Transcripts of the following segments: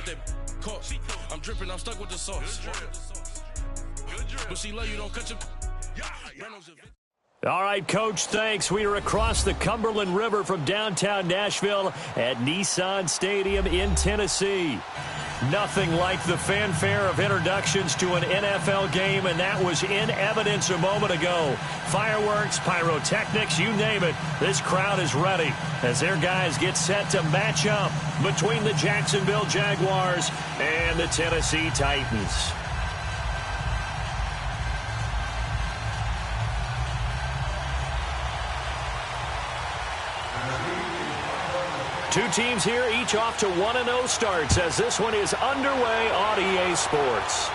thought that caught. I'm dripping, I'm stuck with the sauce. But she love you, don't cut your... All right, Coach, thanks. We are across the Cumberland River from downtown Nashville at Nissan Stadium in Tennessee. Nothing like the fanfare of introductions to an NFL game, and that was in evidence a moment ago. Fireworks, pyrotechnics, you name it. This crowd is ready as their guys get set to match up between the Jacksonville Jaguars and the Tennessee Titans. Two teams here, each off to 1-0 starts as this one is underway on EA Sports.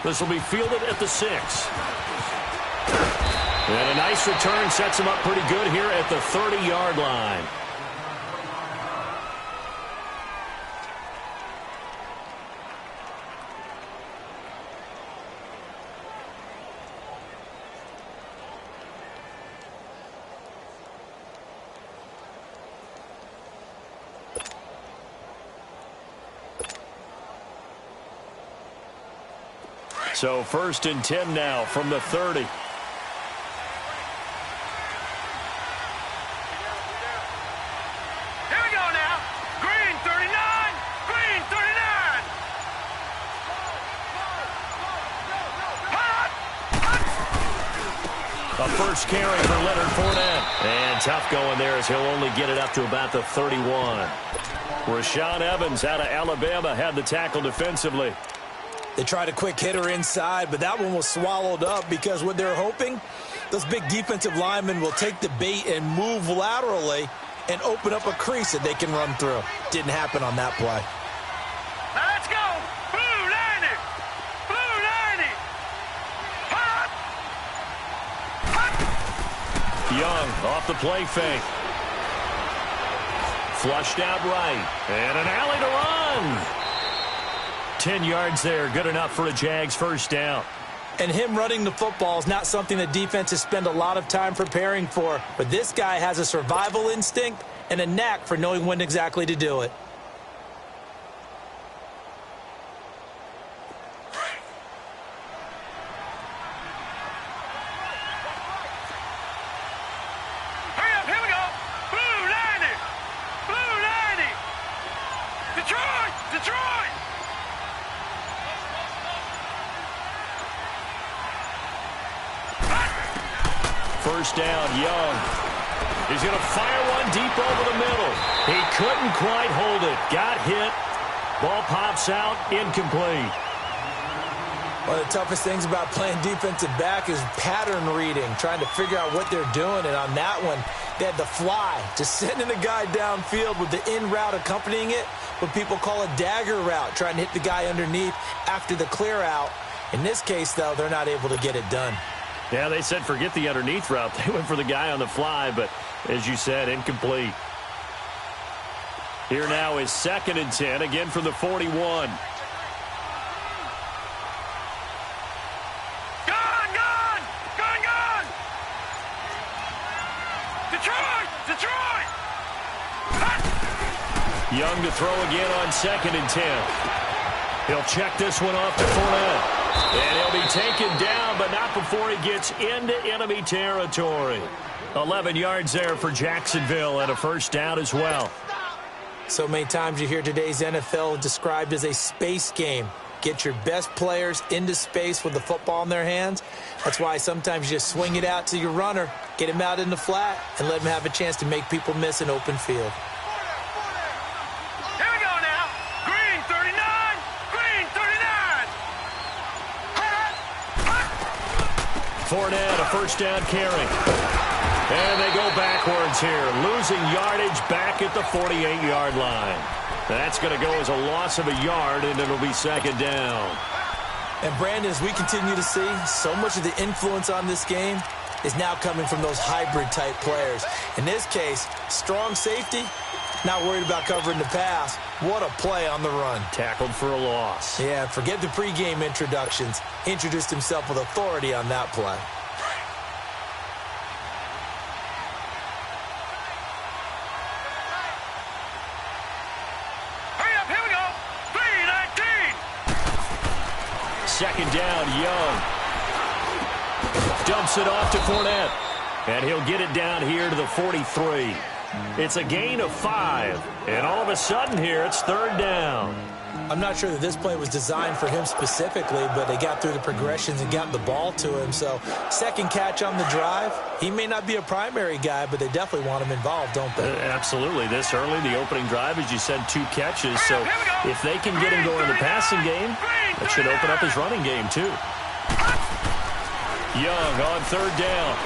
This will be fielded at the 6. And a nice return sets him up pretty good here at the 30-yard line. So 1st and 10 now from the 30. Here we go now. Green 39. Green 39. A first carry for Leonard Fournette. And tough going there as he'll only get it up to about the 31. Rashaan Evans out of Alabama had the tackle defensively. They tried a quick hitter inside, but that one was swallowed up because what they're hoping, those big defensive linemen will take the bait and move laterally and open up a crease that they can run through. Didn't happen on that play. Now let's go. Blue 90. Blue 90. Hot. Hot. Young off the play fake. Flushed out right. And an alley to run. 10 yards there, good enough for a Jags first down. And him running the football is not something that defenses spend a lot of time preparing for. But this guy has a survival instinct and a knack for knowing when exactly to do it. Hurry up, here we go. Blue 90. Blue 90. Detroit. Detroit. First down, Young. He's going to fire one deep over the middle. He couldn't quite hold it. Got hit. Ball pops out, incomplete. One of the toughest things about playing defensive back is pattern reading, trying to figure out what they're doing. And on that one, they had the fly, just sending the guy downfield with the in route accompanying it, what people call a dagger route, trying to hit the guy underneath after the clear out. In this case, though, they're not able to get it done. Yeah, they said forget the underneath route. They went for the guy on the fly, but as you said, incomplete. Here now is 2nd and 10, again from the 41. Gone, gone. Gone, gone. Detroit. Detroit. Hot. Young to throw again on 2nd and 10. He'll check this one off to Fournette. And he'll be taken down, but not before he gets into enemy territory. 11 yards there for Jacksonville and a first down as well. So many times you hear today's NFL described as a space game. Get your best players into space with the football in their hands. That's why sometimes you just swing it out to your runner, get him out in the flat, and let him have a chance to make people miss an open field. Here we go now. Green 39. Green 39. Hot. Hot. Fournette, a first down carry. And they go backwards here, losing yardage back at the 48-yard line. That's going to go as a loss of a yard, and it'll be 2nd down. And, Brandon, as we continue to see, so much of the influence on this game is now coming from those hybrid-type players. In this case, strong safety, not worried about covering the pass. What a play on the run. Tackled for a loss. Yeah, forget the pregame introductions. Introduced himself with authority on that play. Hurry up, here we go. second down. Young dumps it off to Fournette. And he'll get it down here to the 43. It's a gain of 5. And all of a sudden here, it's third down. I'm not sure that this play was designed for him specifically, but they got through the progressions and got the ball to him. So second catch on the drive. He may not be a primary guy, but they definitely want him involved, don't they? Absolutely. This early, the opening drive, as you said, 2 catches. So if they can get him going in the passing game, that should open up his running game too. Young on third down.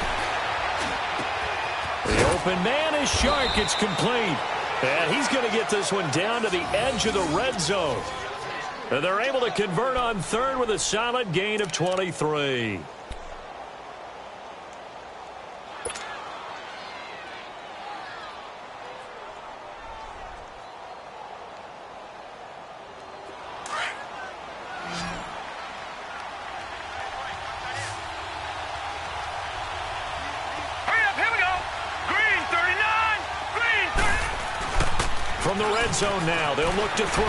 The open man is Shark. It's complete. And he's going to get this one down to the edge of the red zone. And they're able to convert on third with a solid gain of 23. From the red zone now, they'll look to throw.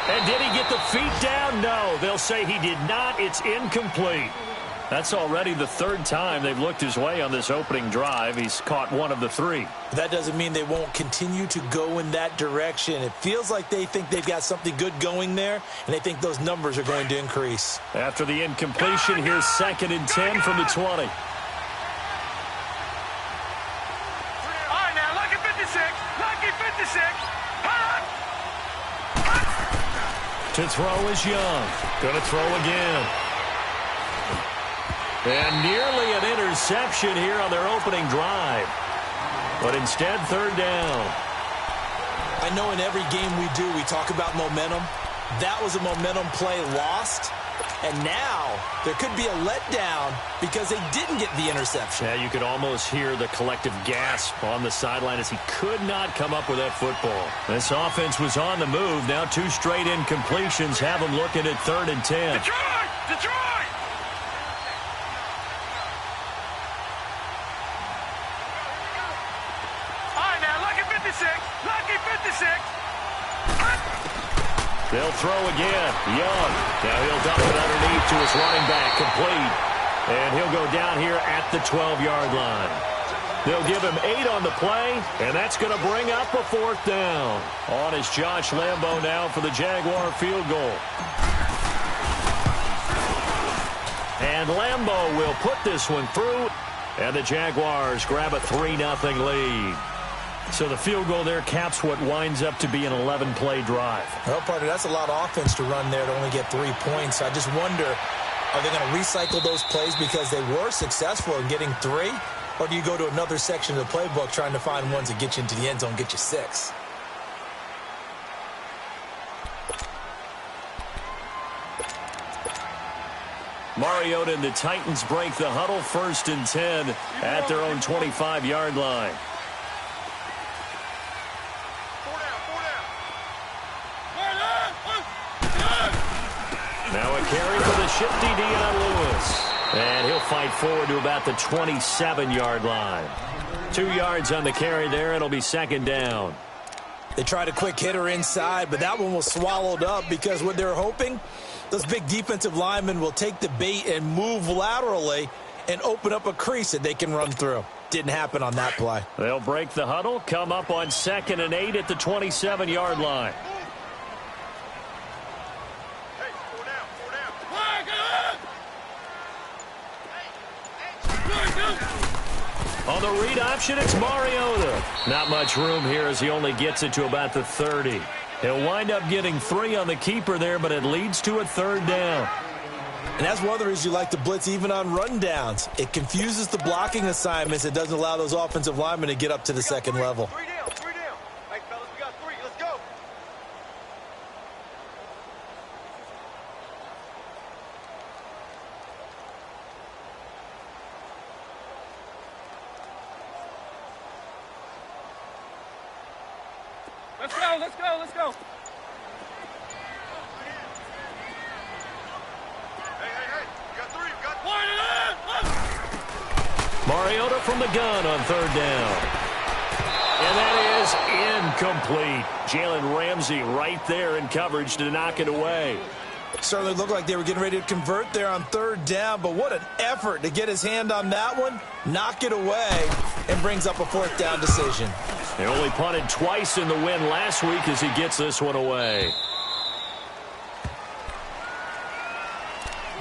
And did he get the feet down? No, they'll say he did not. It's incomplete. That's already the third time they've looked his way on this opening drive. He's caught one of the 3. That doesn't mean they won't continue to go in that direction. It feels like they think they've got something good going there, and they think those numbers are going to increase. After the incompletion, here's 2nd and 10 from the 20. To throw is Young. Going to throw again. And nearly an interception here on their opening drive. But instead, third down. I know in every game we do, we talk about momentum. That was a momentum play lost. And now there could be a letdown because they didn't get the interception. Yeah, you could almost hear the collective gasp on the sideline as he could not come up with that football. This offense was on the move. Now 2 straight incompletions have them looking at 3rd and 10. Detroit! Detroit! All right, now, lucky 56. Lucky 56. They'll throw again. Young. Now he'll dump it underneath to his running back. Complete. And he'll go down here at the 12-yard line. They'll give him 8 on the play, and that's going to bring up a 4th down. On is Josh Lambo now for the Jaguar field goal. And Lambo will put this one through, and the Jaguars grab a 3-0 lead. So the field goal there caps what winds up to be an 11-play drive. Well, partner, that's a lot of offense to run there to only get 3 points. I just wonder, are they going to recycle those plays because they were successful in getting 3? Or do you go to another section of the playbook trying to find ones that get you into the end zone, get you 6? Mariota and the Titans break the huddle, 1st and 10 at their own 25-yard line. Now a carry for the shifty Dion Lewis. And he'll fight forward to about the 27-yard line. 2 yards on the carry there. It'll be 2nd down. They tried a quick hitter inside, but that one was swallowed up because what they're hoping, those big defensive linemen will take the bait and move laterally and open up a crease that they can run through. Didn't happen on that play. They'll break the huddle, come up on 2nd and 8 at the 27-yard line. On the read option, it's Mariota. Not much room here as he only gets it to about the 30. He'll wind up getting 3 on the keeper there, but it leads to a 3rd down. And that's one of the reasons you like to blitz even on rundowns. It confuses the blocking assignments. It doesn't allow those offensive linemen to get up to the 2nd level. 3 down, 3 down. Hey, fellas, we got 3. Let's go. Let's go, let's go, let's go. Hey, you got 3, you got 1. Mariota from the gun on 3rd down. And that is incomplete. Jalen Ramsey right there in coverage to knock it away. Certainly looked like they were getting ready to convert there on third down, but what an effort to get his hand on that one, knock it away, and brings up a fourth down decision. They only punted twice in the win last week as he gets this one away.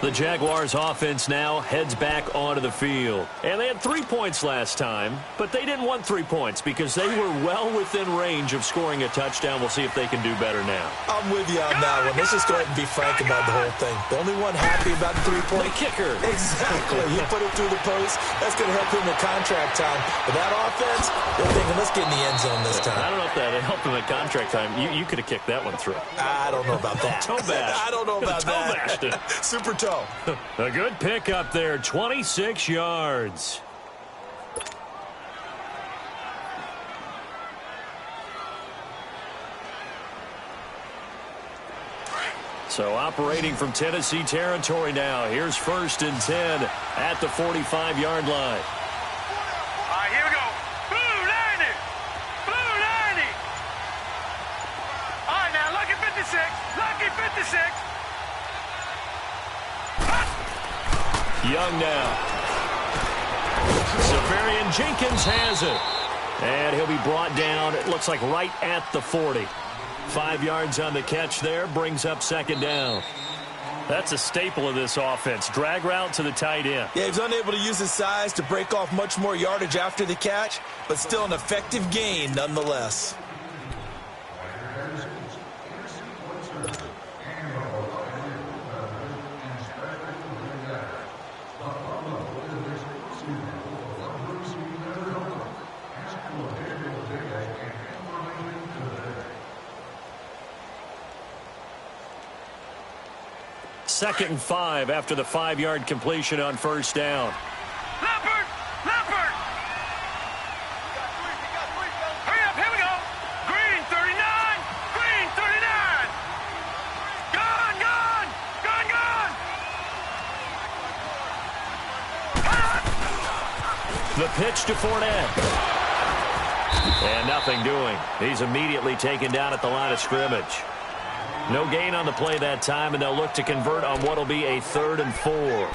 The Jaguars offense now heads back onto the field. And they had 3 points last time, but they didn't want 3 points because they were well within range of scoring a touchdown. We'll see if they can do better now. I'm with you on that one. Let's just go ahead and be frank about the whole thing. The only one happy about the 3-point. The kicker. Exactly. He put it through the post. That's going to help him in contract time. But that offense, they're thinking, let's get in the end zone this time. I don't know if that helped him at contract time. You could have kicked that one through. I don't know about that. Toe bash. I don't know about that. Bashed it. Super toe. A good pick up there, 26 yards. So operating from Tennessee territory now. Here's 1st and 10 at the 45-yard line. All right, here we go. Blue 90. Blue 90. All right, now, lucky 56. Lucky 56. Young now. Severian Jenkins has it. And he'll be brought down, it looks like right at the 40. 5 yards on the catch there, brings up 2nd down. That's a staple of this offense. Drag route to the tight end. Yeah, he was unable to use his size to break off much more yardage after the catch, but still an effective gain nonetheless. Second and 5 after the 5-yard completion on 1st down. Leopard! Leopard! Hurry up, here we go! Green 39! Green 39! Gone, gone! Gone, gone! The pitch to Fournette. And nothing doing. He's immediately taken down at the line of scrimmage. No gain on the play that time, and they'll look to convert on what will be a 3rd and 4.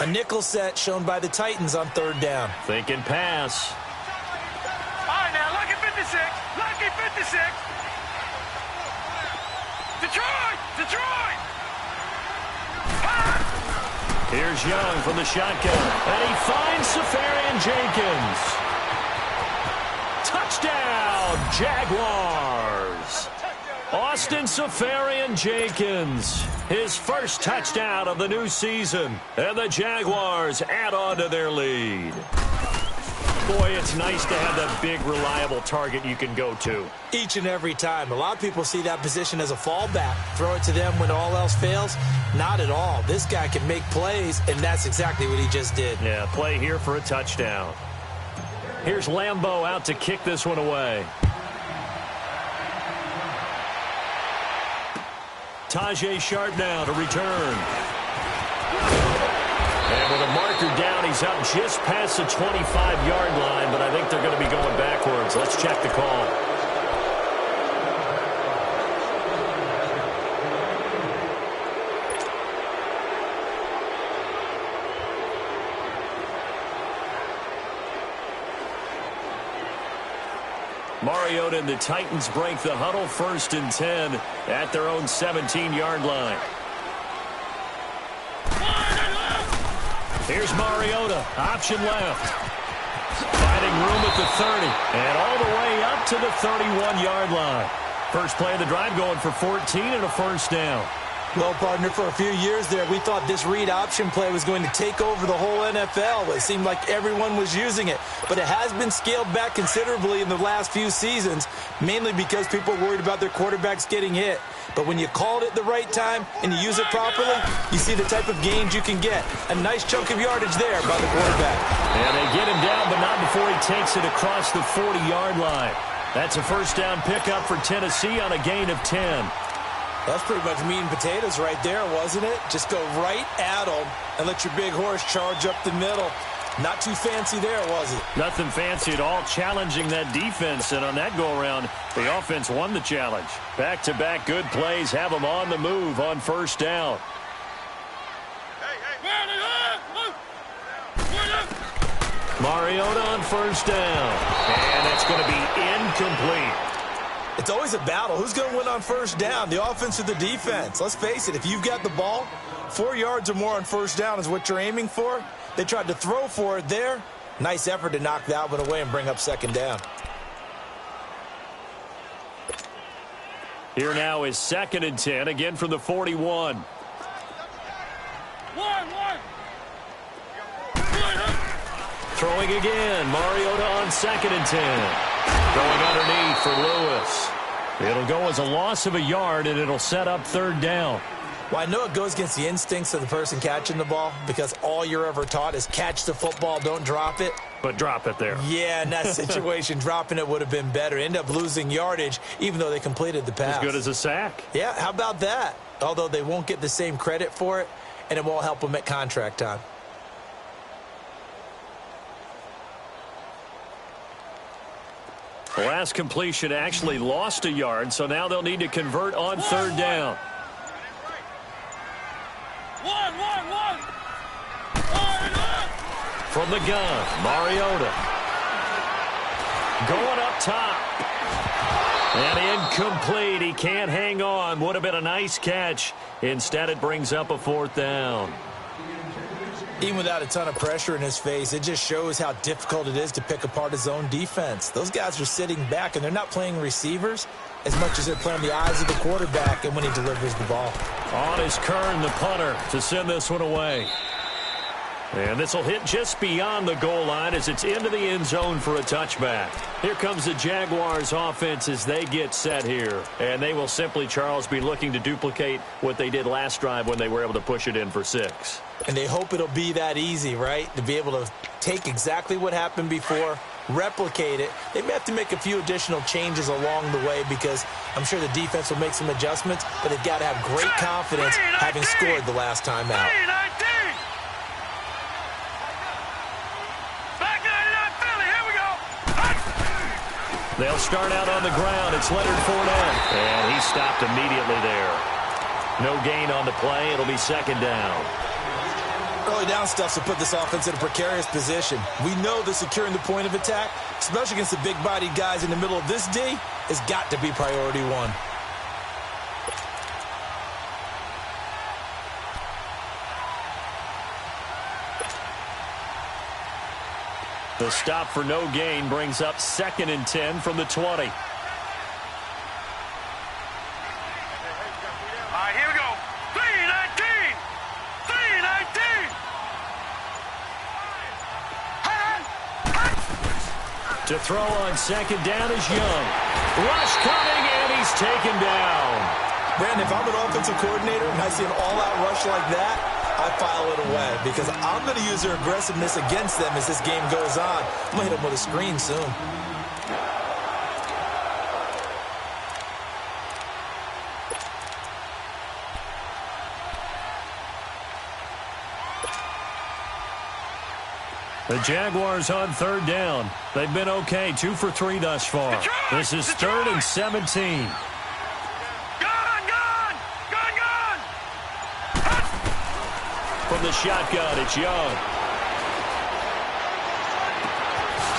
A nickel set shown by the Titans on 3rd down. Thinking pass. All right, now, lucky 56! Lucky 56! Detroit! Detroit! Here's Young from the shotgun. And he finds Severian Jenkins. Touchdown, Jaguars. Austin Severian Jenkins. His first touchdown of the new season. And the Jaguars add on to their lead. Boy, it's nice to have that big, reliable target you can go to. Each and every time. A lot of people see that position as a fallback. Throw it to them when all else fails. Not at all. This guy can make plays, and that's exactly what he just did. Yeah, play here for a touchdown. Here's Lambeau out to kick this one away. Tajay Sharp now to return. And with a marker down, he's up just past the 25-yard line, but I think they're going to be going backwards. Let's check the call. Mariota and the Titans break the huddle, 1st and 10 at their own 17-yard line. Here's Mariota, option left. Finding room at the 30, and all the way up to the 31-yard line. First play of the drive going for 14 and a 1st down. Well, partner, for a few years there, we thought this read option play was going to take over the whole NFL. It seemed like everyone was using it. But it has been scaled back considerably in the last few seasons, mainly because people are worried about their quarterbacks getting hit. But when you call it at the right time and you use it properly, you see the type of gains you can get. A nice chunk of yardage there by the quarterback. And they get him down, but not before he takes it across the 40-yard line. That's a first down pickup for Tennessee on a gain of 10. That's pretty much meat and potatoes right there, wasn't it? Just go right at them and let your big horse charge up the middle. Not too fancy there, was it? Nothing fancy at all, challenging that defense. And on that go-around, the offense won the challenge. Back-to-back good plays have them on the move on first down. Mariota on first down. And that's going to be incomplete. It's always a battle. Who's going to win on first down, the offense or the defense? Let's face it, if you've got the ball, 4 yards or more on first down is what you're aiming for. They tried to throw for it there. Nice effort to knock that one away and bring up second down. Here now is 2nd and 10, again from the 41. Throwing again. Mariota on 2nd and 10. Going underneath for Lewis. It'll go as a loss of a yard, and it'll set up third down. Well, I know it goes against the instincts of the person catching the ball because all you're ever taught is catch the football, don't drop it. But drop it there. Yeah, in that situation, dropping it would have been better. End up losing yardage, even though they completed the pass. As good as a sack. Yeah, how about that? Although they won't get the same credit for it, and it won't help them at contract time. The last completion actually lost a yard, so now they'll need to convert on third down. From the gun, Mariota. Going up top. And incomplete. He can't hang on. Would have been a nice catch. Instead, it brings up a fourth down. Even without a ton of pressure in his face, it just shows how difficult it is to pick apart his own defense. Those guys are sitting back, and they're not playing receivers as much as they're playing the eyes of the quarterback and when he delivers the ball. On is Kern, the punter, to send this one away. And this will hit just beyond the goal line as it's into the end zone for a touchback. Here comes the Jaguars offense as they get set here. And they will simply, Charles, be looking to duplicate what they did last drive when they were able to push it in for 6. And they hope it'll be that easy, right? To be able to take exactly what happened before, replicate it. They may have to make a few additional changes along the way because I'm sure the defense will make some adjustments, but they've got to have great confidence having scored the last time out. They'll start out on the ground. It's Leonard Fournette. And he stopped immediately there. No gain on the play. It'll be second down. Early down stuff to put this offense in a precarious position. We know that securing the point of attack, especially against the big-bodied guys in the middle of this D, has got to be priority one. The stop for no gain brings up 2nd and 10 from the 20. All right, here we go. 3-19. 3-19. To throw on second down is Young. Rush coming, and he's taken down. Brandon, if I'm an offensive coordinator and I see an all-out rush like that, I file it away because I'm going to use their aggressiveness against them as this game goes on. I'm going to hit them with a screen soon. The Jaguars on third down. They've been okay, 2 for 3 thus far. This is 3rd and 17. From the shotgun, it's Young.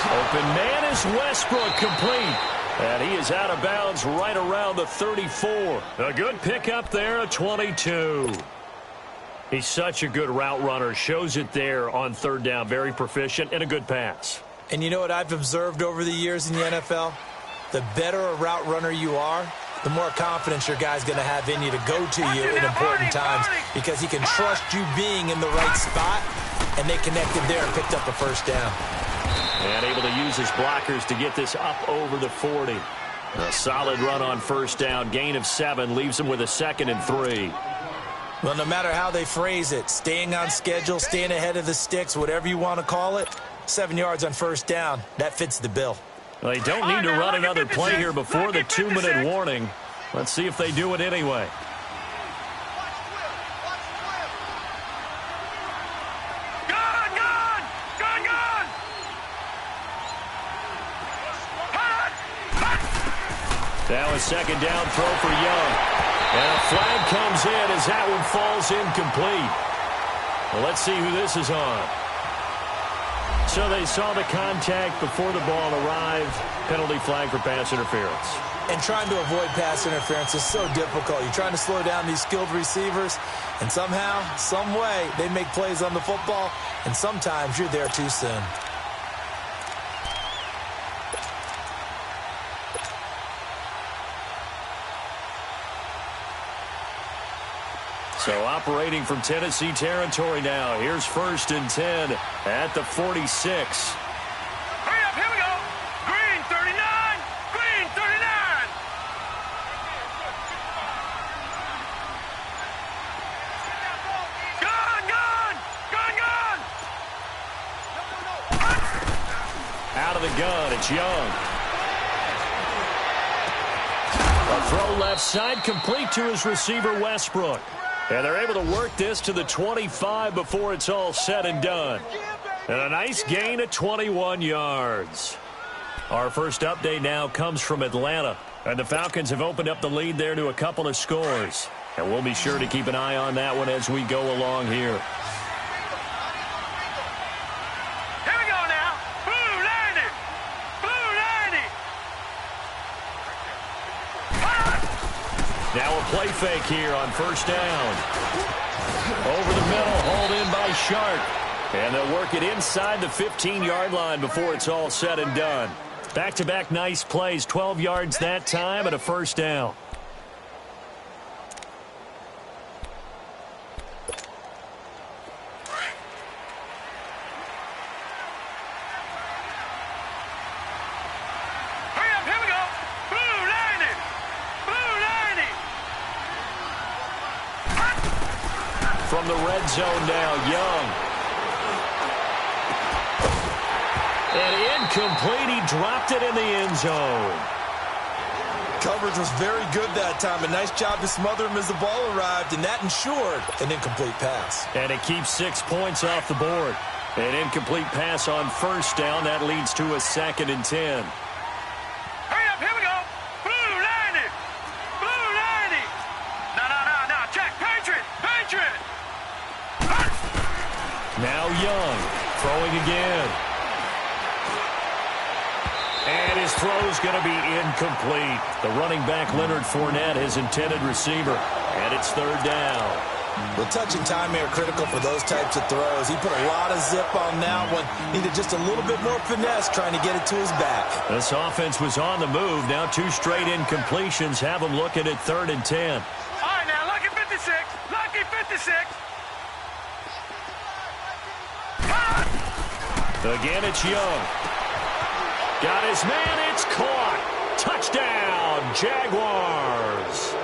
Open man is Westbrook, complete. And he is out of bounds right around the 34. A good pickup there, a 22. He's such a good route runner. Shows it there on third down. Very proficient and a good pass. And you know what I've observed over the years in the NFL? The better a route runner you are, the more confidence your guy's going to have in you to go to you in important times because he can trust you being in the right spot, and they connected there and picked up a first down. And able to use his blockers to get this up over the 40. A solid run on first down. Gain of 7 leaves him with a 2nd and 3. Well, no matter how they phrase it, staying on schedule, staying ahead of the sticks, whatever you want to call it, 7 yards on first down. That fits the bill. Well, they don't need to run another play here before the 2-minute warning. Let's see if they do it anyway. Now a second down throw for Young. And a flag comes in as that one falls incomplete. Well, let's see who this is on. So they saw the contact before the ball arrived. Penalty flag for pass interference. And trying to avoid pass interference is so difficult. You're trying to slow down these skilled receivers, and somehow, some way, they make plays on the football, and sometimes you're there too soon. So operating from Tennessee territory now. Here's 1st and 10 at the 46. Hurry up, here we go. Green 39, green 39. Gun. Out of the gun, it's Young. A throw left side, complete to his receiver, Westbrook. And they're able to work this to the 25 before it's all said and done. And a nice gain of 21 yards. Our first update now comes from Atlanta. And the Falcons have opened up the lead there to a couple of scores. And we'll be sure to keep an eye on that one as we go along here. Here we go now. Blue 90. Blue 90. Now a play fake here on first down. Over the middle, hauled in by Sharp. And they'll work it inside the 15-yard line before it's all said and done. Back-to-back nice plays, 12 yards that time and a first down. Hurry up, here we go. Blue 90. Blue 90. From the red zone now, Young. And incomplete, he dropped it in the end zone. Coverage was very good that time. A nice job to smother him as the ball arrived, and that ensured an incomplete pass. And it keeps 6 points off the board. An incomplete pass on first down. That leads to a 2nd and 10. Hurry up, here we go. Blue 90. Blue 90. No. Check. Patriot. Patriot. Now Young throwing again. And his throw's going to be incomplete. The running back, Leonard Fournette, his intended receiver. And it's 3rd down. Well, touch and timing are critical for those types of throws. He put a lot of zip on that one. Needed just a little bit more finesse trying to get it to his back. This offense was on the move. Now 2 straight incompletions have them looking at 3rd and 10. All right, now, lucky 56. Lucky 56. Again, it's Young. Got his man, it's caught. Touchdown, Jaguars.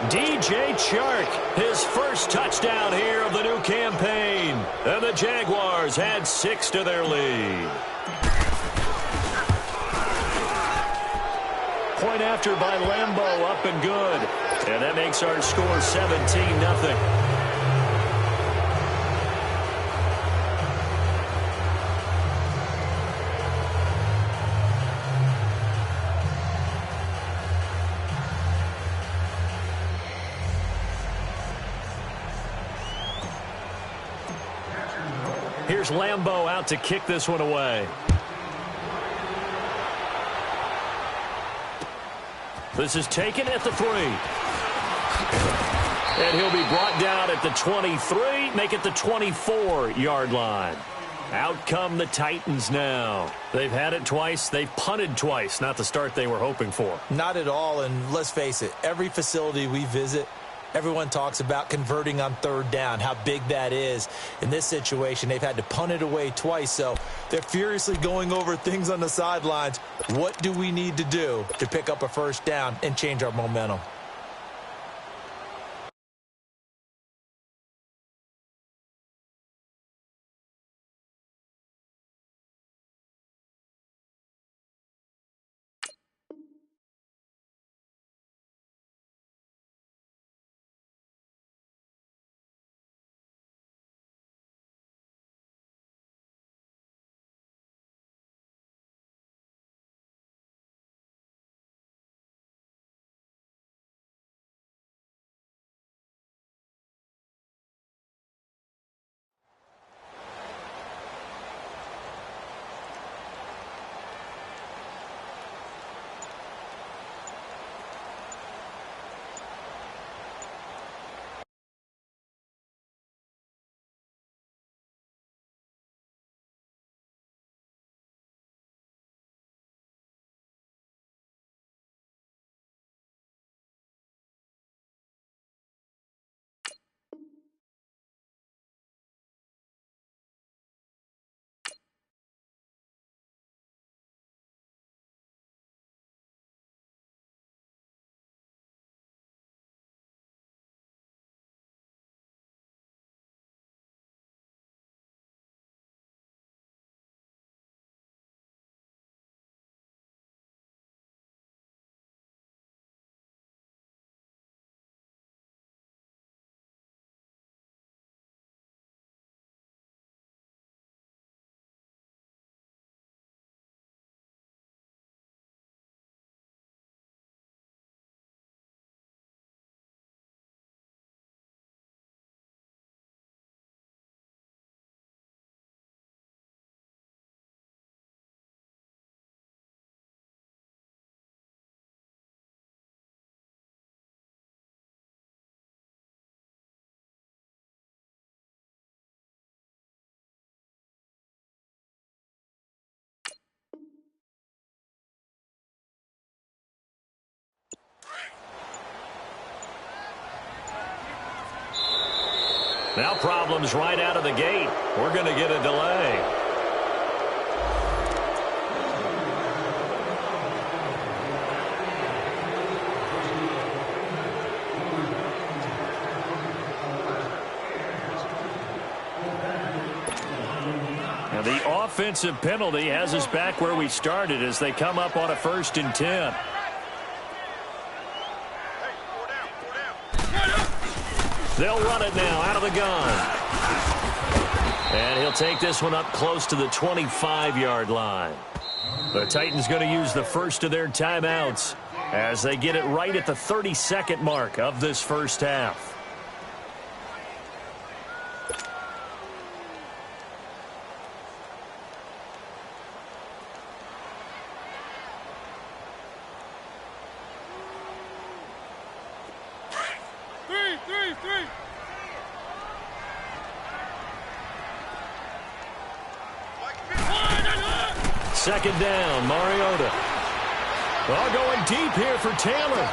DJ Chark, his first touchdown here of the new campaign. And the Jaguars add 6 to their lead. Point after by Lambeau, up and good. And that makes our score 17-0. Here's Lambeau out to kick this one away. This is taken at the 3. And he'll be brought down at the 23, make it the 24-yard line. Out come the Titans now. They've had it twice. They've punted twice. Not the start they were hoping for. Not at all, and let's face it, every facility we visit, everyone talks about converting on 3rd down, how big that is. In this situation, they've had to punt it away twice, so they're furiously going over things on the sidelines. What do we need to do to pick up a first down and change our momentum? Now problems right out of the gate. We're going to get a delay. Now the offensive penalty has us back where we started as they come up on a 1st and 10. They'll run it now out of the gun. And he'll take this one up close to the 25-yard line. The Titans going to use the first of their timeouts as they get it right at the 30-second mark of this first half. Second down, Mariota. Well, going deep here for Taylor.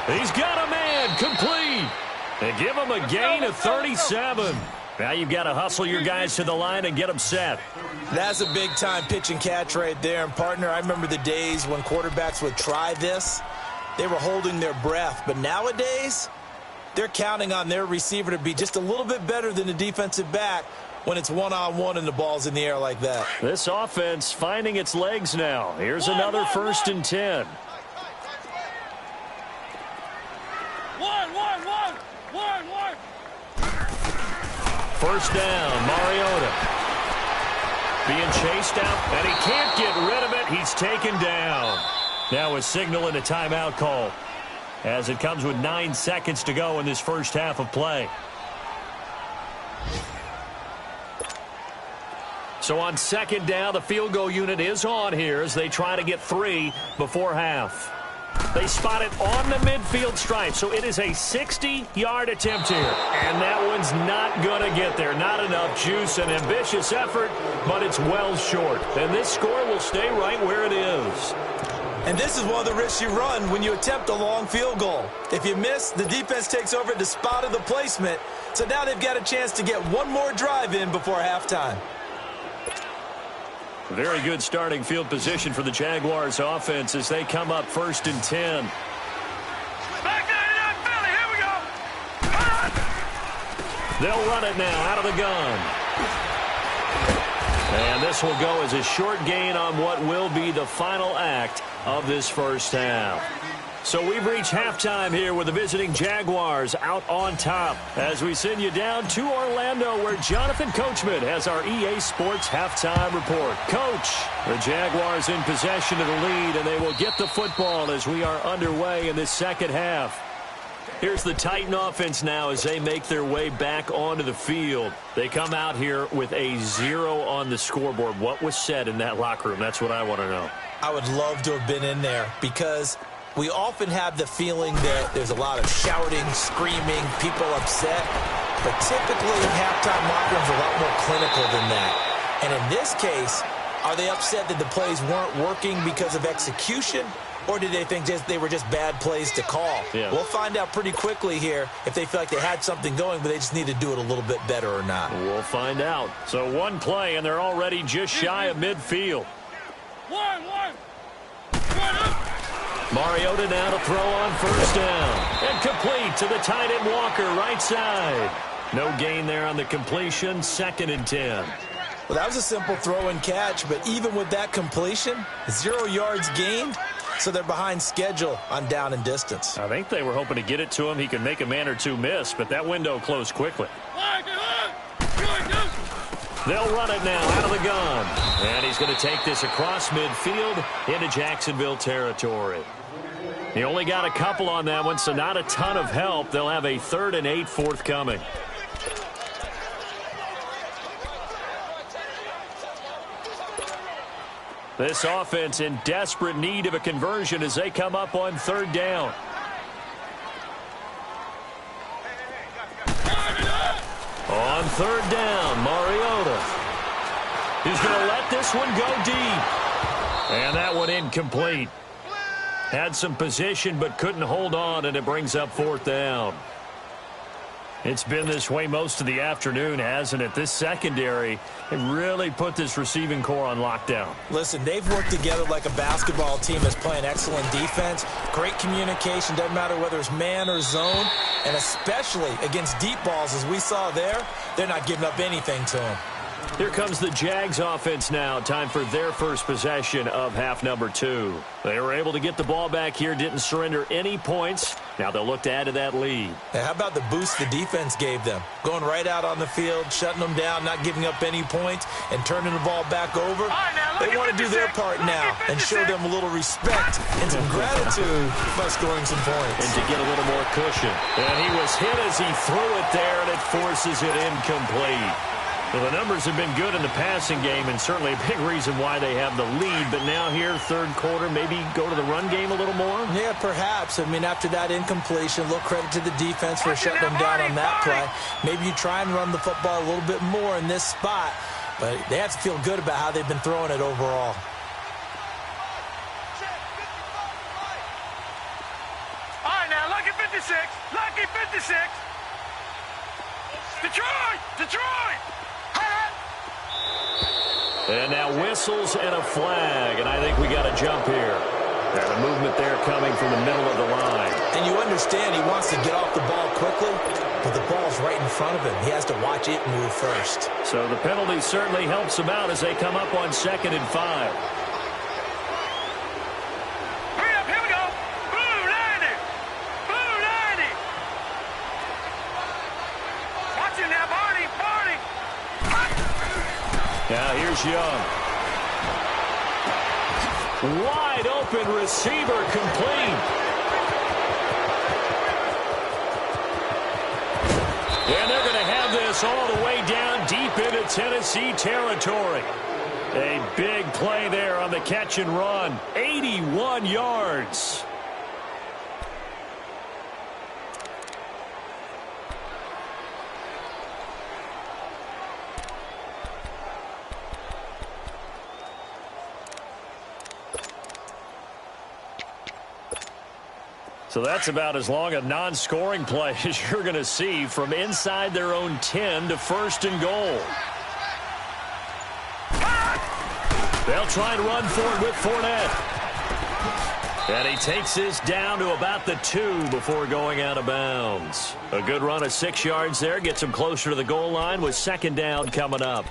He's got a man, complete. And give him a gain of 37. Now you've got to hustle your guys to the line and get them set. That's a big-time pitch and catch right there. And, partner, I remember the days when quarterbacks would try this. They were holding their breath. But nowadays, they're counting on their receiver to be just a little bit better than the defensive back when it's one-on-one and the ball's in the air like that. This offense finding its legs now. Here's another 1st and 10. First down, Mariota. Being chased out, and he can't get rid of it. He's taken down. Now a signal and a timeout call as it comes with 9 seconds to go in this first half of play. So on second down, the field goal unit is on here as they try to get 3 before half. They spot it on the midfield stripe, so it is a 60-yard attempt here. And that one's not going to get there. Not enough juice, an ambitious effort, but it's well short. And this score will stay right where it is. And this is one of the risks you run when you attempt a long field goal. If you miss, the defense takes over at the spot of the placement. So now they've got a chance to get one more drive in before halftime. Very good starting field position for the Jaguars offense as they come up 1st and 10. Back down, Philly, here we go. They'll run it now out of the gun. And this will go as a short gain on what will be the final act of this first half. So we've reached halftime here with the visiting Jaguars out on top as we send you down to Orlando where Jonathan Coachman has our EA Sports halftime report. Coach, the Jaguars in possession of the lead, and they will get the football as we are underway in this second half. Here's the Titan offense now as they make their way back onto the field. They come out here with a 0 on the scoreboard. What was said in that locker room? That's what I want to know. I would love to have been in there because we often have the feeling that there's a lot of shouting, screaming, people upset. But typically, halftime locker rooms are a lot more clinical than that. And in this case, are they upset that the plays weren't working because of execution? Or did they think they were just bad plays to call? Yeah. We'll find out pretty quickly here if they feel like they had something going, but they just need to do it a little bit better or not. We'll find out. So one play, and they're already just shy of midfield. Mariota now to throw on first down. And complete to the tight end Walker, right side. No gain there on the completion, 2nd and 10. Well, that was a simple throw and catch, but even with that completion, 0 yards gained, so they're behind schedule on down and distance. I think they were hoping to get it to him. He could make a man or two miss, but that window closed quickly. They'll run it now out of the gun. And he's going to take this across midfield into Jacksonville territory. He only got a couple on that one, so not a ton of help. They'll have a 3rd and 8 forthcoming. This offense in desperate need of a conversion as they come up on 3rd down. On 3rd down, Mariota. He's going to let this one go deep. And that one incomplete. Had some position but couldn't hold on, and it brings up 4th down. It's been this way most of the afternoon, hasn't it? This secondary, it really put this receiving core on lockdown. Listen, they've worked together like a basketball team that's playing excellent defense. Great communication, doesn't matter whether it's man or zone. And especially against deep balls, as we saw there, they're not giving up anything to them. Here comes the Jags offense now. Time for their first possession of half number 2. They were able to get the ball back here, didn't surrender any points. Now they'll look to add to that lead. Now, how about the boost the defense gave them? Going right out on the field, shutting them down, not giving up any points, and turning the ball back over. They want to do their part now and show them a little respect and some gratitude by scoring some points. And to get a little more cushion. And he was hit as he threw it there, and it forces it incomplete. Well, the numbers have been good in the passing game, and certainly a big reason why they have the lead. But now here, third quarter, maybe go to the run game a little more? Yeah, perhaps. I mean, after that incompletion, a little credit to the defense for shutting them down on that play. Maybe you try and run the football a little bit more in this spot, but they have to feel good about how they've been throwing it overall. All right, now, lucky 56. Lucky 56. Detroit! Detroit! And now whistles and a flag, and I think we got a jump here. And the movement there coming from the middle of the line. And you understand he wants to get off the ball quickly, but the ball's right in front of him. He has to watch it move first. So the penalty certainly helps them out as they come up on 2nd and 5. Hurry up, here we go. Blue 90. Blue 90. Watch it now, Barney. Barney. Now here's Young. Wide open receiver complete. And they're going to have this all the way down deep into Tennessee territory. A big play there on the catch and run. 81 yards. So that's about as long a non-scoring play as you're going to see from inside their own 10 to 1st and goal. They'll try and run for it with Fournette. And he takes this down to about the 2 before going out of bounds. A good run of 6 yards there gets him closer to the goal line with 2nd down coming up.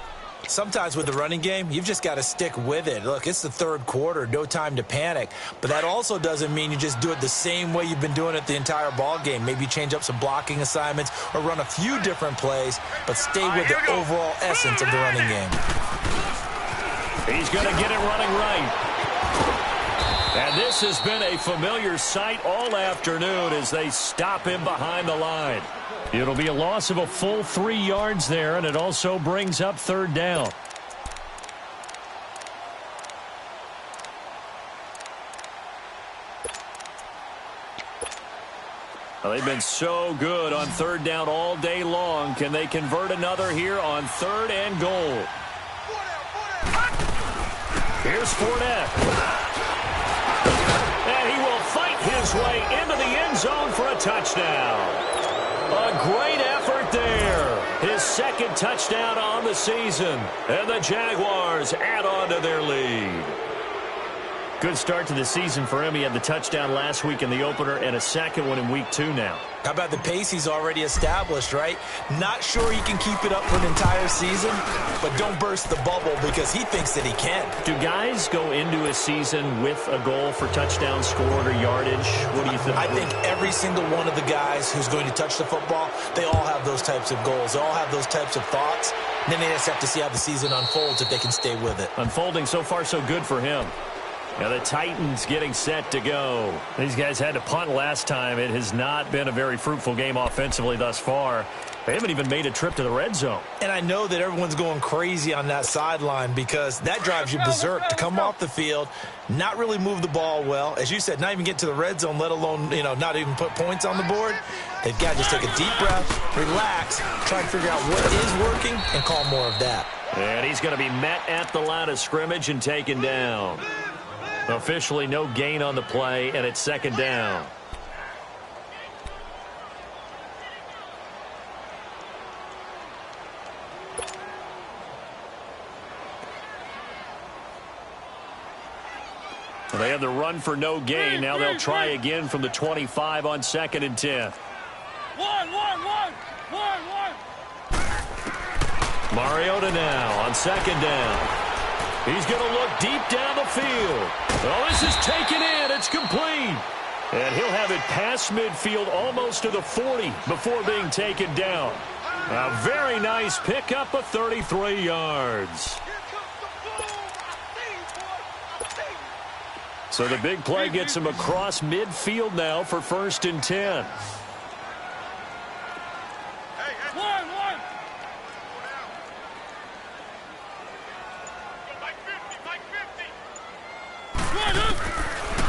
Sometimes with the running game, you've just got to stick with it. Look, it's the third quarter, no time to panic. But that also doesn't mean you just do it the same way you've been doing it the entire ball game. Maybe change up some blocking assignments or run a few different plays, but stay with the overall essence of the running game. He's going to get it running right. And this has been a familiar sight all afternoon as they stop him behind the line. It'll be a loss of a full 3 yards there, and it also brings up 3rd down. Well, they've been so good on 3rd down all day long. Can they convert another here on 3rd and goal? Here's Fournette. And he will fight his way into the end zone for a touchdown. A great effort there. His 2nd touchdown on the season. And the Jaguars add on to their lead. Good start to the season for him. He had the touchdown last week in the opener and a 2nd one in week 2 now. How about the pace he's already established, right? Not sure he can keep it up for an entire season, but don't burst the bubble because he thinks that he can. Do guys go into a season with a goal for touchdown scored or yardage? What do you think? I think every single one of the guys who's going to touch the football, they all have those types of goals. They all have those types of thoughts. And then they just have to see how the season unfolds if they can stay with it. Unfolding so far so good for him. Now the Titans getting set to go. These guys had to punt last time. It has not been a very fruitful game offensively thus far. They haven't even made a trip to the red zone. And I know that everyone's going crazy on that sideline because that drives you berserk to come off the field, not really move the ball well. As you said, not even get to the red zone, let alone, not even put points on the board. They've got to just take a deep breath, relax, try to figure out what is working, and call more of that. And he's going to be met at the line of scrimmage and taken down. Officially no gain on the play, and it's 2nd down. Well, they had the run for no gain. Now they'll try again from the 25 on 2nd and 10. One. Mariota now on 2nd down. He's going to look deep down the field. Oh, this is taken in. It's complete. And he'll have it past midfield almost to the 40 before being taken down. A very nice pickup of 33 yards. So the big play gets him across midfield now for 1st and 10.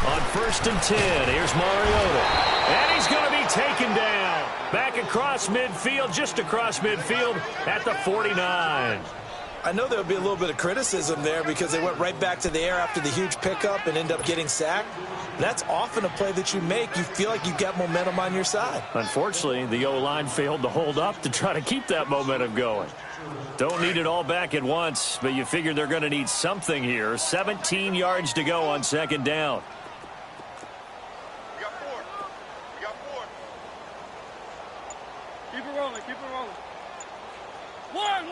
On 1st and 10, here's Mariota. And he's going to be taken down. Back across midfield, just across midfield at the 49. I know there'll be a little bit of criticism there because they went right back to the air after the huge pickup and end up getting sacked. That's often a play that you make. You feel like you've got momentum on your side. Unfortunately, the O-line failed to hold up to try to keep that momentum going. Don't need it all back at once, but you figure they're going to need something here. 17 yards to go on 2nd down. We got four. Keep it rolling. One.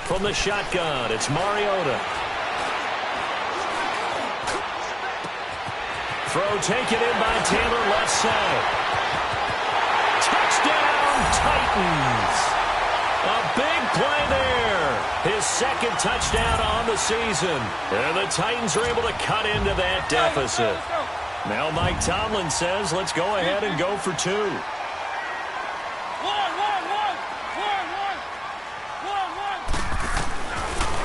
From the shotgun, it's Mariota. Throw taken in by Taylor, left side. Touchdown, Titans. A big play there. His 2nd touchdown on the season. And the Titans are able to cut into that deficit. Now Mike Tomlin says, let's go ahead and go for 2.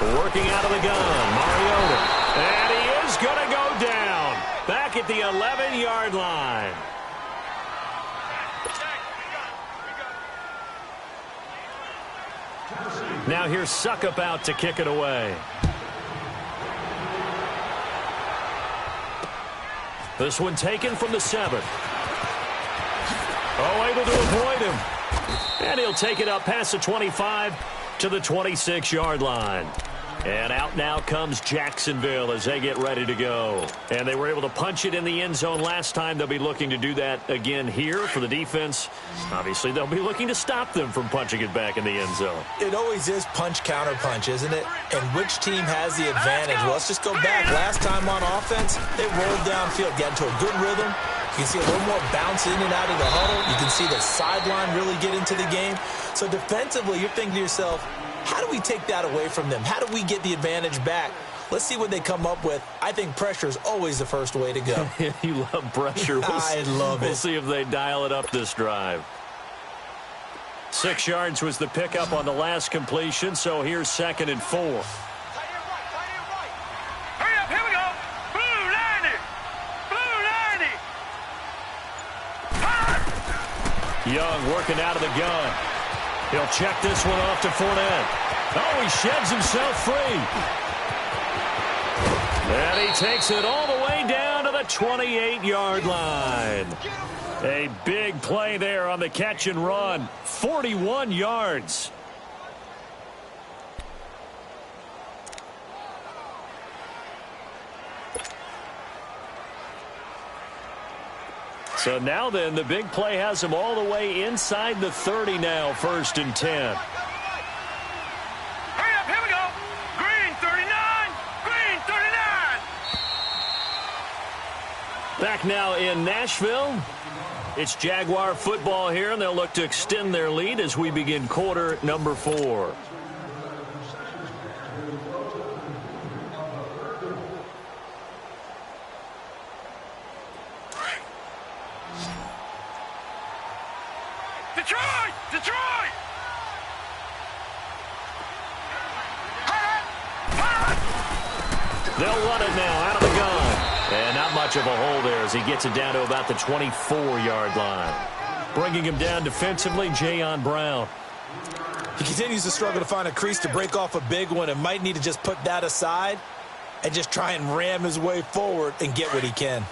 Working out of the gun, Mariota. And he is going to go down. Back at the 11-yard line. Now here's Suckup out to kick it away. This one taken from the 7. Oh, able to avoid him. And he'll take it up past the 25 to the 26-yard line. And out now comes Jacksonville as they get ready to go. And they were able to punch it in the end zone last time. They'll be looking to do that again here for the defense. Obviously, they'll be looking to stop them from punching it back in the end zone. It always is punch-counter-punch, isn't it? And which team has the advantage? Well, let's just go back. Last time on offense, they rolled downfield, got into a good rhythm. You can see a little more bounce in and out of the huddle. You can see the sideline really get into the game. So defensively, you're thinking to yourself, how do we take that away from them? How do we get the advantage back? Let's see what they come up with. I think pressure is always the first way to go. You love pressure. I love it. We'll see if they dial it up this drive. 6 yards was the pickup on the last completion, so here's 2nd and 4. Hurry up, here we go. Blue 90. Young working out of the gun. He'll check this one off to Fournette. Oh, he sheds himself free. And he takes it all the way down to the 28-yard line. A big play there on the catch and run. 41 yards. So now then, the big play has him all the way inside the 30 now, 1st and 10. Hurry up, here we go. Green 39. Green 39. Back now in Nashville. It's Jaguar football here, and they'll look to extend their lead as we begin quarter number 4. Detroit! They'll run it now out of the gun. And not much of a hole there as he gets it down to about the 24-yard line. Bringing him down defensively, Jayon Brown. He continues to struggle to find a crease to break off a big one and might need to just put that aside and just try and ram his way forward and get what he can.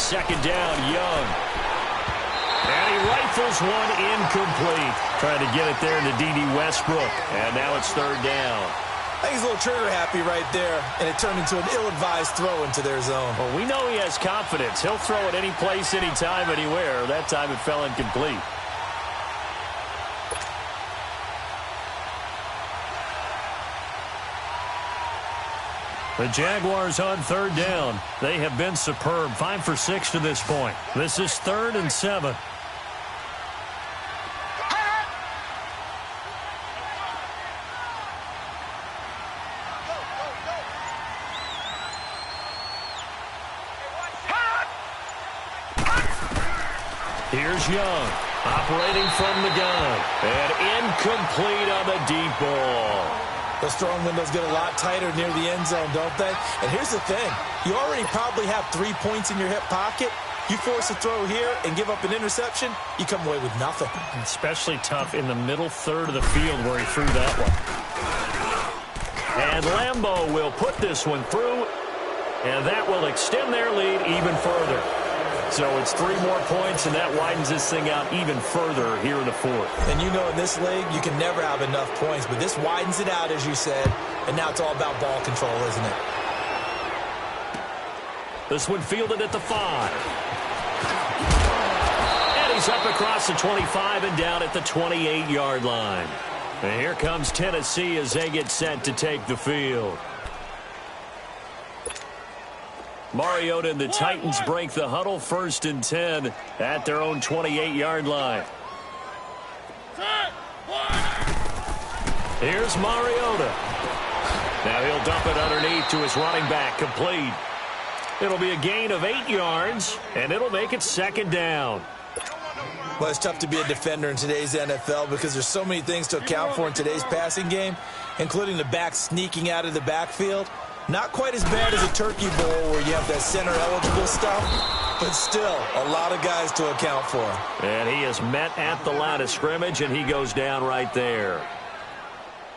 second down, Young. And he rifles one incomplete. Trying to get it there to D.D. Westbrook. And now it's third down. I think he's a little trigger happy right there, and it turned into an ill-advised throw into their zone. Well, we know he has confidence. He'll throw it any place, anytime, anywhere. That time it fell incomplete. The Jaguars on third down. They have been superb. 5 for 6 to this point. This is 3rd and 7. Here's Young, operating from the gun, and incomplete on the deep ball. Those throwing windows get a lot tighter near the end zone, don't they? And here's the thing. You already probably have 3 points in your hip pocket. You force a throw here and give up an interception, you come away with nothing. Especially tough in the middle third of the field where he threw that one. And Lambeau will put this one through, and that will extend their lead even further. So it's 3 more points, and that widens this thing out even further here in the 4th. And you know in this league, you can never have enough points, but this widens it out, as you said, and now it's all about ball control, isn't it? This one fielded at the 5. And he's up across the 25 and down at the 28-yard line. And here comes Tennessee as they get set to take the field. Mariota and the Titans break the huddle, 1st and 10 at their own 28-yard line. Here's Mariota. Now he'll dump it underneath to his running back, complete. It'll be a gain of 8 yards, and it'll make it 2nd down. Well, it's tough to be a defender in today's NFL because there's so many things to account for in today's passing game, including the back sneaking out of the backfield. Not quite as bad as a turkey bowl where you have that center-eligible stuff, but still a lot of guys to account for. And he is met at the line of scrimmage, and he goes down right there.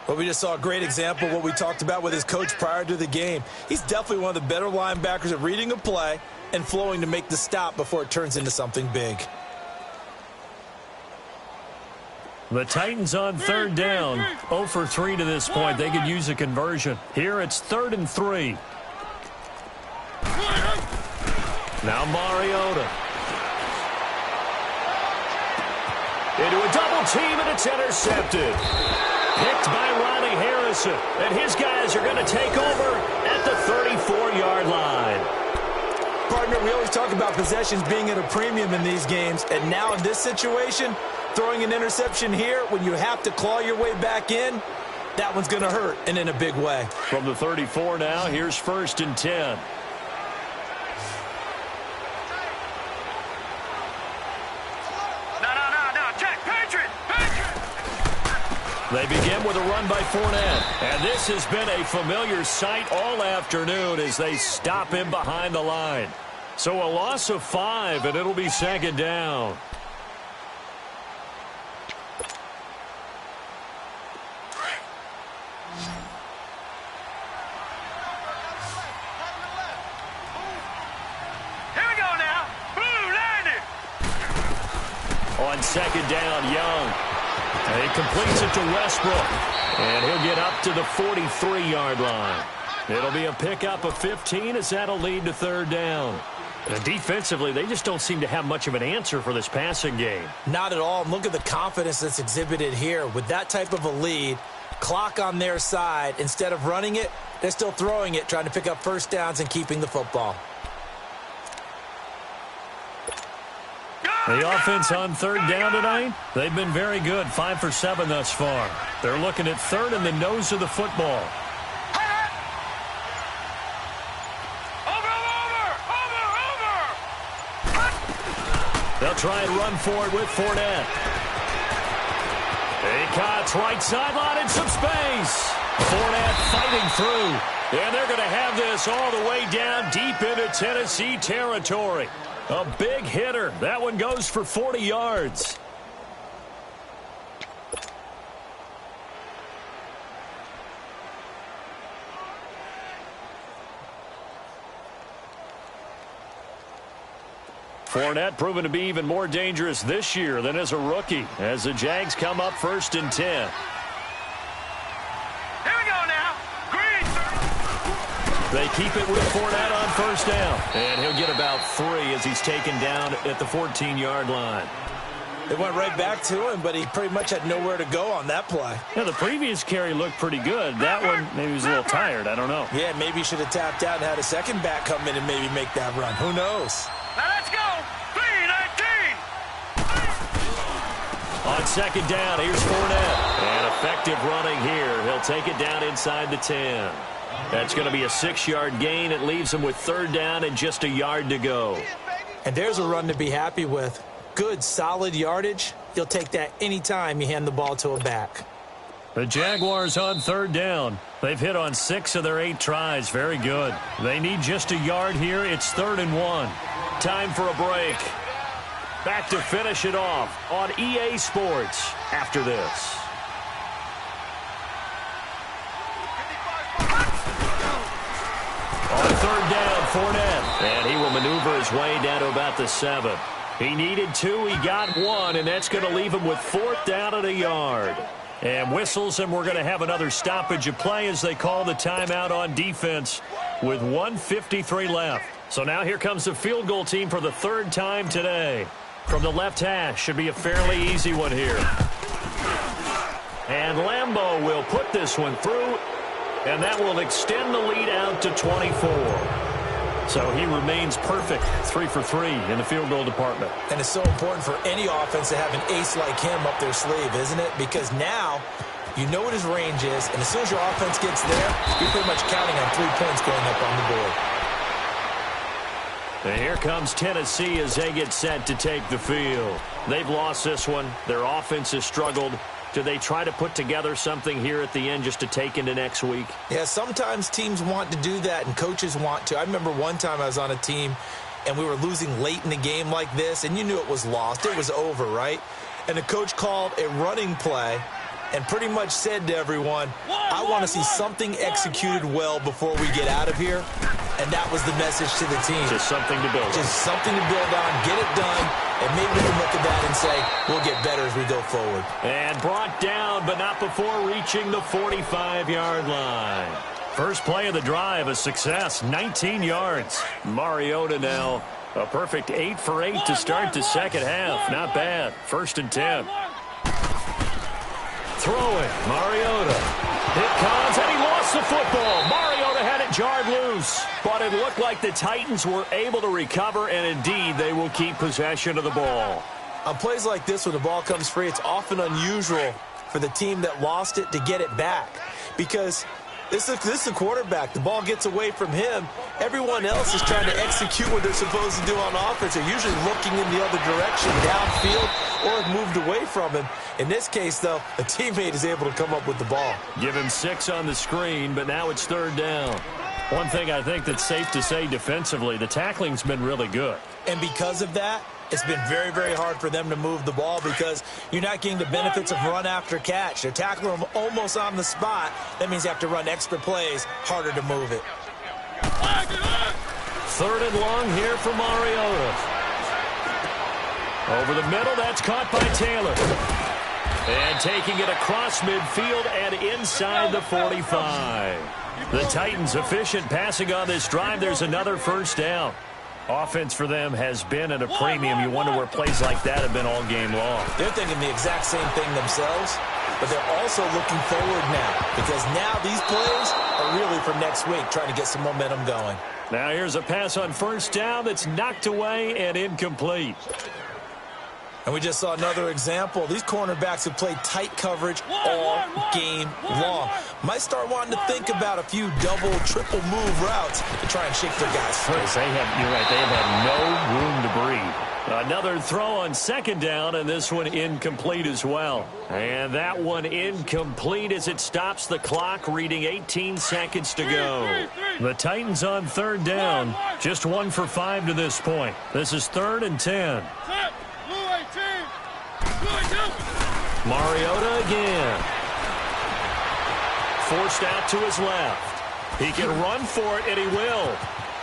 Well, we just saw a great example of what we talked about with his coach prior to the game. He's definitely one of the better linebackers at reading a play and flowing to make the stop before it turns into something big. The Titans on third down, 0 for 3 to this point. They could use a conversion. Here it's 3rd and 3. Now Mariota. Into a double team, and it's intercepted. Picked by Ronnie Harrison. And his guys are going to take over at the 34-yard line. Partner, we always talk about possessions being at a premium in these games, and now in this situation, throwing an interception here when you have to claw your way back in, that one's going to hurt, and in a big way. From the 34 now, here's 1st and 10. No, check, Patriot! They begin with a run by Fournette. And this has been a familiar sight all afternoon as they stop him behind the line. So a loss of 5, and it'll be 2nd down. Here we go now. Blue landed. On 2nd down, Young. And he completes it to Westbrook. And he'll get up to the 43-yard line. It'll be a pickup of 15 as that'll lead to 3rd down. And defensively, they just don't seem to have much of an answer for this passing game. Not at all. And look at the confidence that's exhibited here. With that type of a lead, clock on their side, instead of running it, they're still throwing it, trying to pick up 1st downs and keeping the football. The offense on 3rd down tonight, they've been very good, 5 for 7 thus far. They're looking at 3rd in the nose of the football. They'll try and run for it with Fournette. He cuts right sideline in some space. Fournette fighting through. And they're going to have this all the way down deep into Tennessee territory. A big hitter. That one goes for 40 yards. Fournette proven to be even more dangerous this year than as a rookie as the Jags come up 1st and 10. Here we go now. Green. They keep it with Fournette on 1st down. And he'll get about 3 as he's taken down at the 14-yard line. They went right back to him, but he pretty much had nowhere to go on that play. Yeah, the previous carry looked pretty good. That one, maybe he was a little tired. I don't know. Yeah, maybe he should have tapped out and had a second back come in and maybe make that run. Who knows? Now let's go. 3-19. On 2nd down, here's Fournette. And effective running here. He'll take it down inside the 10. That's going to be a 6-yard gain. It leaves him with 3rd down and just a yard to go. And there's a run to be happy with. Good, solid yardage. You'll take that anytime you hand the ball to a back. The Jaguars on 3rd down. They've hit on 6 of their 8 tries. Very good. They need just a yard here. It's 3rd and 1. Time for a break. Back to finish it off on EA Sports after this. On 3rd down, Fournette. And he will maneuver his way down to about the 7. He needed 2, he got 1, and that's going to leave him with 4th down at a yard. And whistles, and we're going to have another stoppage of play as they call the timeout on defense with 1:53 left. So now here comes the field goal team for the 3rd time today. From the left hash, should be a fairly easy one here. And Lambeau will put this one through, and that will extend the lead out to 24. So he remains perfect, 3 for 3 in the field goal department. And it's so important for any offense to have an ace like him up their sleeve, isn't it? Because now you know what his range is, and as soon as your offense gets there, you're pretty much counting on 3 points going up on the board. And here comes Tennessee as they get set to take the field. They've lost this one. Their offense has struggled. Do they try to put together something here at the end just to take into next week? Yeah, sometimes teams want to do that and coaches want to. I remember one time I was on a team and we were losing late in the game like this, and you knew it was lost. It was over, right? And the coach called a running play and pretty much said to everyone, I want to see something executed well before we get out of here. And that was the message to the team. Just something to build on. Just something to build on, get it done, and maybe we can look at that and say, we'll get better as we go forward. And brought down, but not before reaching the 45-yard line. First play of the drive, a success, 19 yards. Mariota now, a perfect 8 for 8 to start the second half. Not bad. 1st and 10. Throwing, Mariota. It comes, and he lost the football. Mariota had it jarred loose, but it looked like the Titans were able to recover, and indeed they will keep possession of the ball. On plays like this, when the ball comes free, it's often unusual for the team that lost it to get it back, because this is a quarterback. The ball gets away from him. Everyone else is trying to execute what they're supposed to do on offense. They're usually looking in the other direction, downfield, or have moved away from him. In this case, though, a teammate is able to come up with the ball. Give him 6 on the screen, but now it's 3rd down. One thing I think that's safe to say defensively, the tackling's been really good. And because of that, it's been very, very hard for them to move the ball because you're not getting the benefits of run after catch. They're tackling them almost on the spot. That means you have to run extra plays, harder to move it. 3rd and long here for Mariota. Over the middle, that's caught by Taylor. And taking it across midfield and inside the 45. The Titans efficient passing on this drive. There's another 1st down. Offense for them has been at a premium. You wonder where plays like that have been all game long. They're thinking the exact same thing themselves, but they're also looking forward now because now these plays are really for next week, trying to get some momentum going. Now here's a pass on 1st down that's knocked away and incomplete. And we just saw another example. These cornerbacks have played tight coverage all game long. Might start wanting to think about a few double, triple move routes to try and shake their guys free. You're right, they have had no room to breathe. Another throw on 2nd down, and this one incomplete as well. And that one incomplete as it stops the clock, reading 18 seconds to go. The Titans on 3rd down, just 1 for 5 to this point. This is 3rd and 10. Mariota again. Forced out to his left. He can run for it, and he will.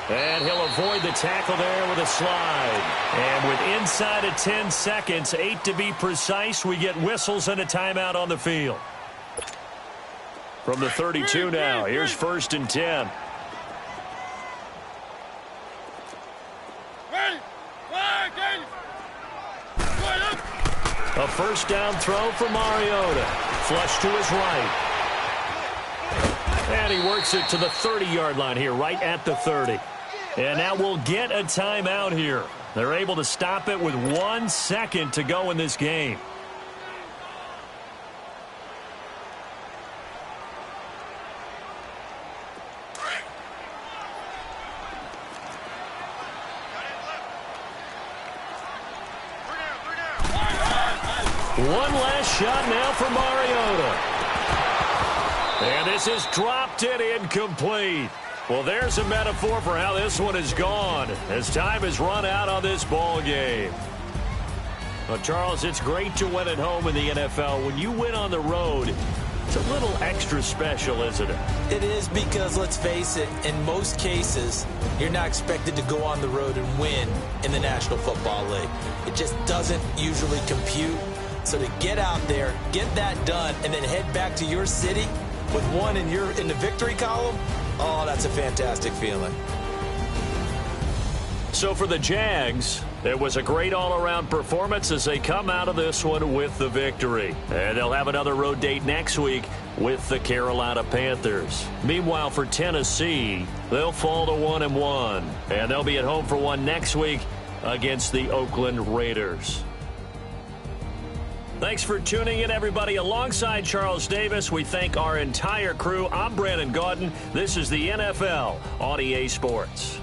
And he'll avoid the tackle there with a slide. And with inside of 10 seconds, 8 to be precise, we get whistles and a timeout on the field. From the 32 now, here's 1st and 10. A first down throw for Mariota. Flush to his right. And he works it to the 30-yard line here, right at the 30. And now we'll get a timeout here. They're able to stop it with 1 second to go in this game. One last shot now for Mariota. And this is dropped and incomplete. Well, there's a metaphor for how this one is gone as time has run out on this ball game. Well, Charles, it's great to win at home in the NFL. When you win on the road, it's a little extra special, isn't it? It is, because let's face it, in most cases, you're not expected to go on the road and win in the National Football League. It just doesn't usually compute. So to get out there, get that done, and then head back to your city with one in the victory column, oh, that's a fantastic feeling. So for the Jags, it was a great all-around performance as they come out of this one with the victory. And they'll have another road date next week with the Carolina Panthers. Meanwhile, for Tennessee, they'll fall to 1-1. And they'll be at home for one next week against the Oakland Raiders. Thanks for tuning in, everybody. Alongside Charles Davis, we thank our entire crew. I'm Brandon Gaudin. This is the NFL on EA Sports.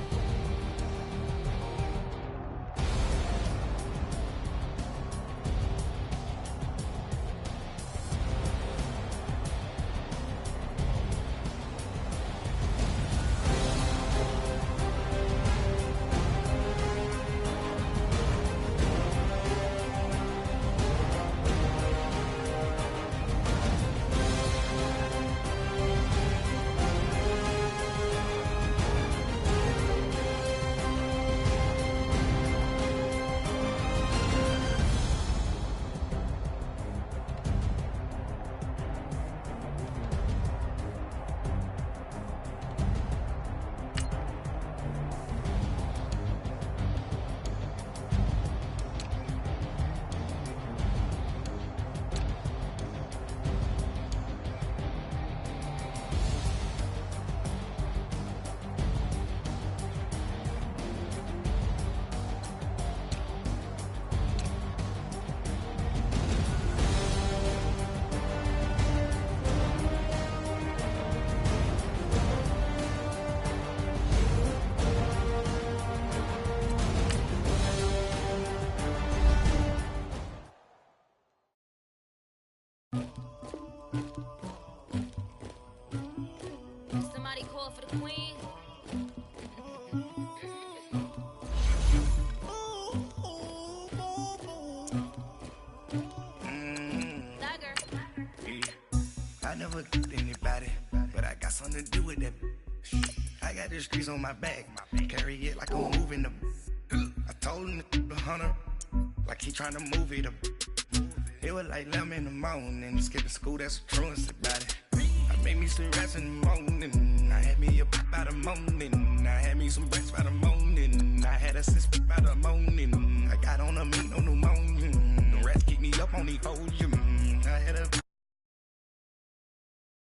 Somebody call for the queen. I never did anybody, but I got something to do with that. I got the streets on my back, carry it like I'm moving the. I told him the hunter, like he trying to move it up. It was like 11 in the morning, skipping school, that's a truancy about it. I made me some rest in the morning, I had me up by the morning, I had me some breakfast by the morning, I had a six by the morning.